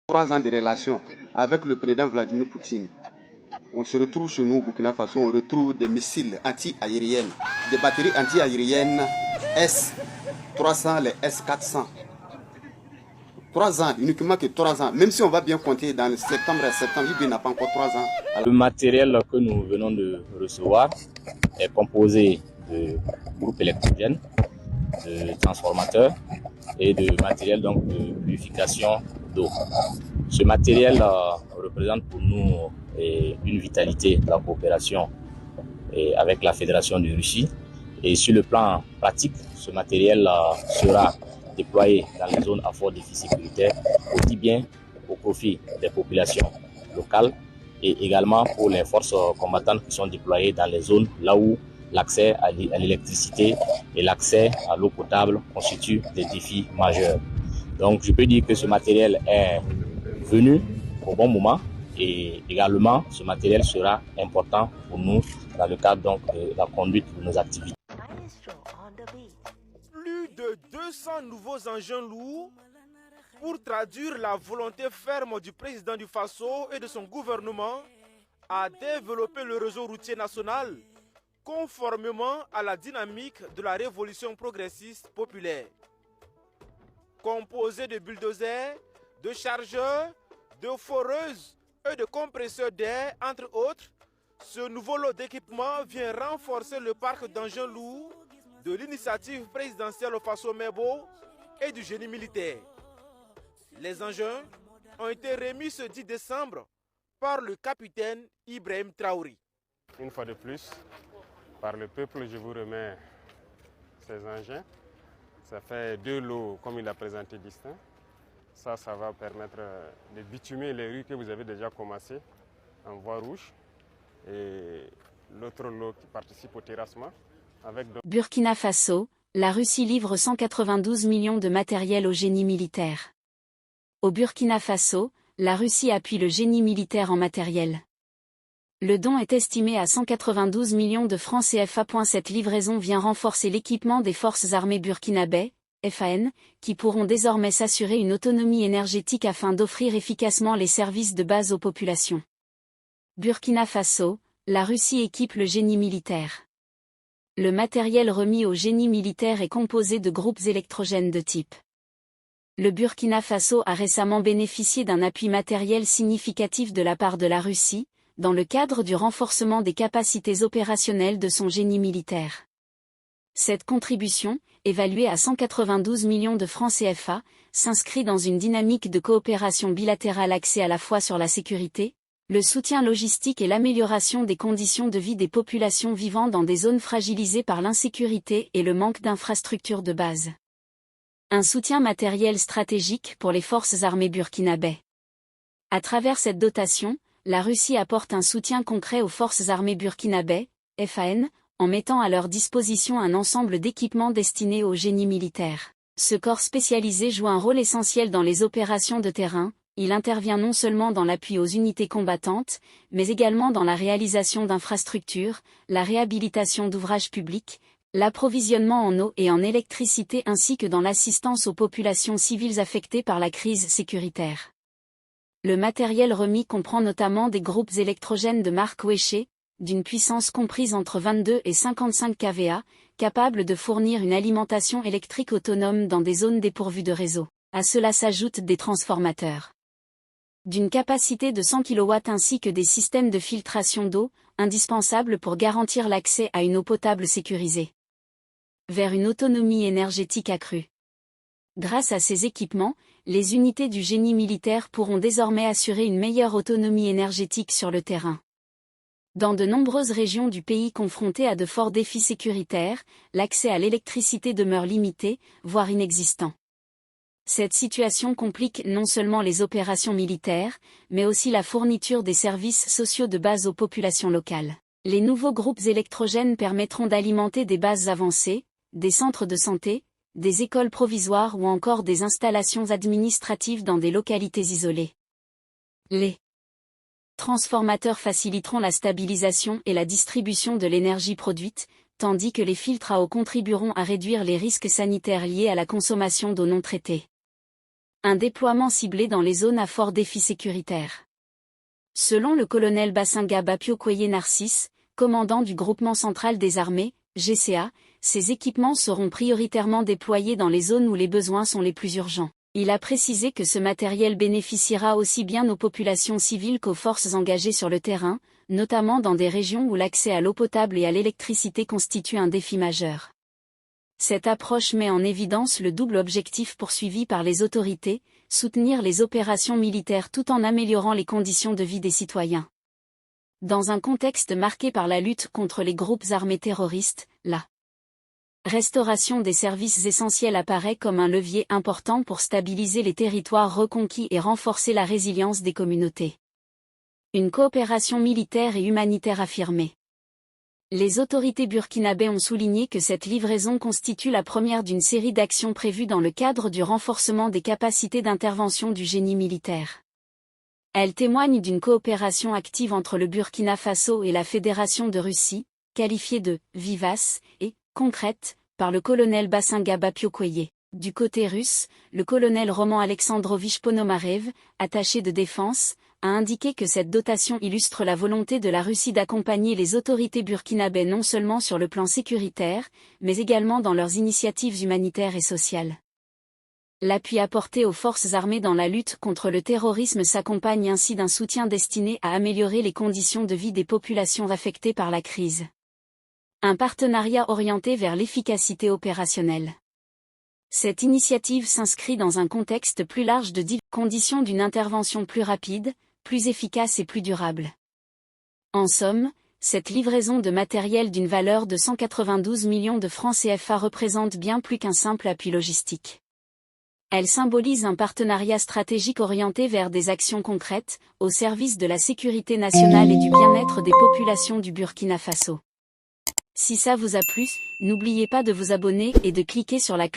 3 ans de relations avec le président Vladimir Poutine. On se retrouve chez nous au Burkina Faso, on retrouve des missiles anti-aériennes, des batteries anti-aériennes S-300, les S-400. 3 ans, uniquement que 3 ans. Même si on va bien compter dans le septembre, il n'a pas encore 3 ans. Le matériel que nous venons de recevoir est composé de groupes électrogènes, de transformateurs et de matériel donc, de purification d'eau. Ce matériel représente pour nous une vitalité de la coopération avec la Fédération de Russie. Et sur le plan pratique, ce matériel sera déployé dans les zones à fort défi sécuritaire, aussi bien au profit des populations locales et également pour les forces combattantes qui sont déployées dans les zones là où l'accès à l'électricité et l'accès à l'eau potable constituent des défis majeurs. Donc je peux dire que ce matériel est venu au bon moment et également ce matériel sera important pour nous dans le cadre donc, de la conduite de nos activités. Plus de 200 nouveaux engins lourds pour traduire la volonté ferme du président du Faso et de son gouvernement à développer le réseau routier national conformément à la dynamique de la révolution progressiste populaire. Composé de bulldozers, de chargeurs, de foreuses et de compresseurs d'air, entre autres, ce nouveau lot d'équipements vient renforcer le parc d'engins lourds de l'initiative présidentielle au Faso-Mebo et du génie militaire. Les engins ont été remis ce 10 décembre par le capitaine Ibrahim Traoré. Une fois de plus, par le peuple, je vous remets ces engins. Ça fait 2 lots, comme il a présenté, distincts. Ça va permettre de bitumer les rues que vous avez déjà commencé en voie rouge. Et l'autre lot qui participe au terrassement. Burkina Faso, la Russie livre 192 millions de matériel au génie militaire. Au Burkina Faso, la Russie appuie le génie militaire en matériel. Le don est estimé à 192 millions de francs CFA. Cette livraison vient renforcer l'équipement des forces armées burkinabè, FAN, qui pourront désormais s'assurer une autonomie énergétique afin d'offrir efficacement les services de base aux populations. Burkina Faso, la Russie équipe le génie militaire. Le matériel remis au génie militaire est composé de groupes électrogènes de type. Le Burkina Faso a récemment bénéficié d'un appui matériel significatif de la part de la Russie, dans le cadre du renforcement des capacités opérationnelles de son génie militaire. Cette contribution, évaluée à 192 millions de francs CFA, s'inscrit dans une dynamique de coopération bilatérale axée à la fois sur la sécurité, le soutien logistique et l'amélioration des conditions de vie des populations vivant dans des zones fragilisées par l'insécurité et le manque d'infrastructures de base. Un soutien matériel stratégique pour les forces armées burkinabè. À travers cette dotation, la Russie apporte un soutien concret aux forces armées burkinabè, FAN, en mettant à leur disposition un ensemble d'équipements destinés au génie militaire. Ce corps spécialisé joue un rôle essentiel dans les opérations de terrain. Il intervient non seulement dans l'appui aux unités combattantes, mais également dans la réalisation d'infrastructures, la réhabilitation d'ouvrages publics, l'approvisionnement en eau et en électricité ainsi que dans l'assistance aux populations civiles affectées par la crise sécuritaire. Le matériel remis comprend notamment des groupes électrogènes de marque Weche, d'une puissance comprise entre 22 et 55 kVA, capables de fournir une alimentation électrique autonome dans des zones dépourvues de réseau. À cela s'ajoutent des transformateurs d'une capacité de 100 kW ainsi que des systèmes de filtration d'eau, indispensables pour garantir l'accès à une eau potable sécurisée. Vers une autonomie énergétique accrue. Grâce à ces équipements, les unités du génie militaire pourront désormais assurer une meilleure autonomie énergétique sur le terrain. Dans de nombreuses régions du pays confrontées à de forts défis sécuritaires, l'accès à l'électricité demeure limité, voire inexistant. Cette situation complique non seulement les opérations militaires, mais aussi la fourniture des services sociaux de base aux populations locales. Les nouveaux groupes électrogènes permettront d'alimenter des bases avancées, des centres de santé, des écoles provisoires ou encore des installations administratives dans des localités isolées. Les transformateurs faciliteront la stabilisation et la distribution de l'énergie produite, tandis que les filtres à eau contribueront à réduire les risques sanitaires liés à la consommation d'eau non traitée. Un déploiement ciblé dans les zones à fort défi sécuritaire. Selon le colonel Bassinga Bapiokoye Narcisse, commandant du groupement central des armées, GCA, ces équipements seront prioritairement déployés dans les zones où les besoins sont les plus urgents. Il a précisé que ce matériel bénéficiera aussi bien aux populations civiles qu'aux forces engagées sur le terrain, notamment dans des régions où l'accès à l'eau potable et à l'électricité constitue un défi majeur. Cette approche met en évidence le double objectif poursuivi par les autorités, soutenir les opérations militaires tout en améliorant les conditions de vie des citoyens. Dans un contexte marqué par la lutte contre les groupes armés terroristes, la restauration des services essentiels apparaît comme un levier important pour stabiliser les territoires reconquis et renforcer la résilience des communautés. Une coopération militaire et humanitaire affirmée. Les autorités burkinabées ont souligné que cette livraison constitue la première d'une série d'actions prévues dans le cadre du renforcement des capacités d'intervention du génie militaire. Elle témoigne d'une coopération active entre le Burkina Faso et la Fédération de Russie, qualifiée de « vivace » et « concrète » par le colonel Bassinga Bapiokoye. Du côté russe, le colonel Roman Alexandrovitch Ponomarev, attaché de défense, a indiqué que cette dotation illustre la volonté de la Russie d'accompagner les autorités burkinabées non seulement sur le plan sécuritaire, mais également dans leurs initiatives humanitaires et sociales. L'appui apporté aux forces armées dans la lutte contre le terrorisme s'accompagne ainsi d'un soutien destiné à améliorer les conditions de vie des populations affectées par la crise. Un partenariat orienté vers l'efficacité opérationnelle. Cette initiative s'inscrit dans un contexte plus large de conditions d'une intervention plus rapide, plus efficace et plus durable. En somme, cette livraison de matériel d'une valeur de 192 millions de francs CFA représente bien plus qu'un simple appui logistique. Elle symbolise un partenariat stratégique orienté vers des actions concrètes, au service de la sécurité nationale et du bien-être des populations du Burkina Faso. Si ça vous a plu, n'oubliez pas de vous abonner et de cliquer sur la cloche